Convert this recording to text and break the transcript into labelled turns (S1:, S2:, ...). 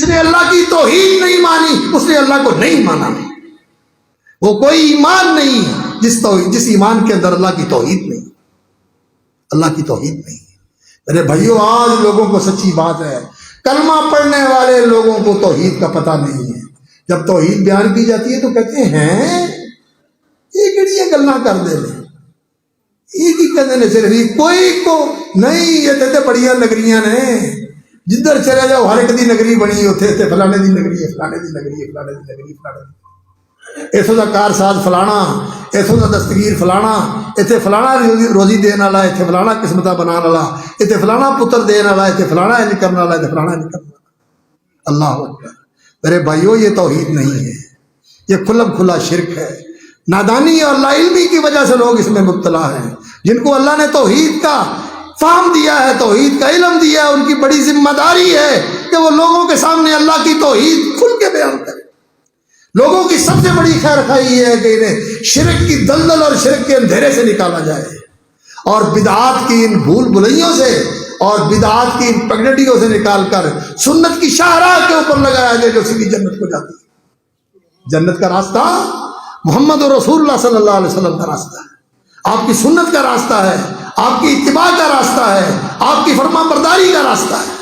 S1: جس نے اللہ کی توحید نہیں مانی اس نے اللہ کو نہیں مانا. وہ کوئی ایمان نہیں جس ایمان کے اندر اللہ کی توحید نہیں. اللہ کی توحید نہیں. میرے بھائیوں، آج لوگوں کو سچی بات ہے، کلمہ پڑھنے والے لوگوں کو توحید کا پتہ نہیں ہے. جب توحید بیان کی جاتی ہے تو کہتے ہیں یہ کہڑی گلاں کر دے لیں، یہ کی کہتے ہیں صرف کوئی کو نہیں. یہ کہتے بڑیاں نگریاں نے، جدھر چلے جاؤ ہر ایک دی نگری بنی اتنے فلانے دی نگری ہے، فلانے دی نگری ہے، فلانے دی نگری، فلانے دی. اتوں کا کارساز فلانا، اتوں کا دستگیر فلانا، اتنے فلانا روزی دین والا، اتنے فلانا قسمت بنا والا، اتنے فلانا پتر دین والا، اتنے فلانا انج کرنے والا، اتنے فلانا انج کرنے والا. اللہ اکبر. میرے بھائیوں، یہ توحید نہیں ہے، یہ کھلم کھلا شرک ہے. نادانی اور لا علمی کی وجہ سے لوگ اس میں مبتلا ہیں. جن کو اللہ نے توحید کا فہم دیا ہے، توحید کا علم دیا ہے، ان کی بڑی ذمہ داری ہے کہ وہ لوگوں کے سامنے اللہ کی توحید کھل کے بیان کریں. لوگوں کی سب سے بڑی خیر خواہی یہ ہے کہ انہیں شرک کی دلدل اور شرک کے اندھیرے سے نکالا جائے، اور بدعات کی ان بھول بھلیوں سے اور بدعات کی ان پگڈنڈیوں سے نکال کر سنت کی شاہراہ کے اوپر لگایا جائے جو سیدھی جنت کو جاتی ہے. جنت کا راستہ محمد رسول اللہ صلی اللہ علیہ وسلم کا راستہ ہے، آپ کی سنت کا راستہ ہے، آپ کی اتباع کا راستہ ہے، آپ کی فرما برداری کا راستہ ہے.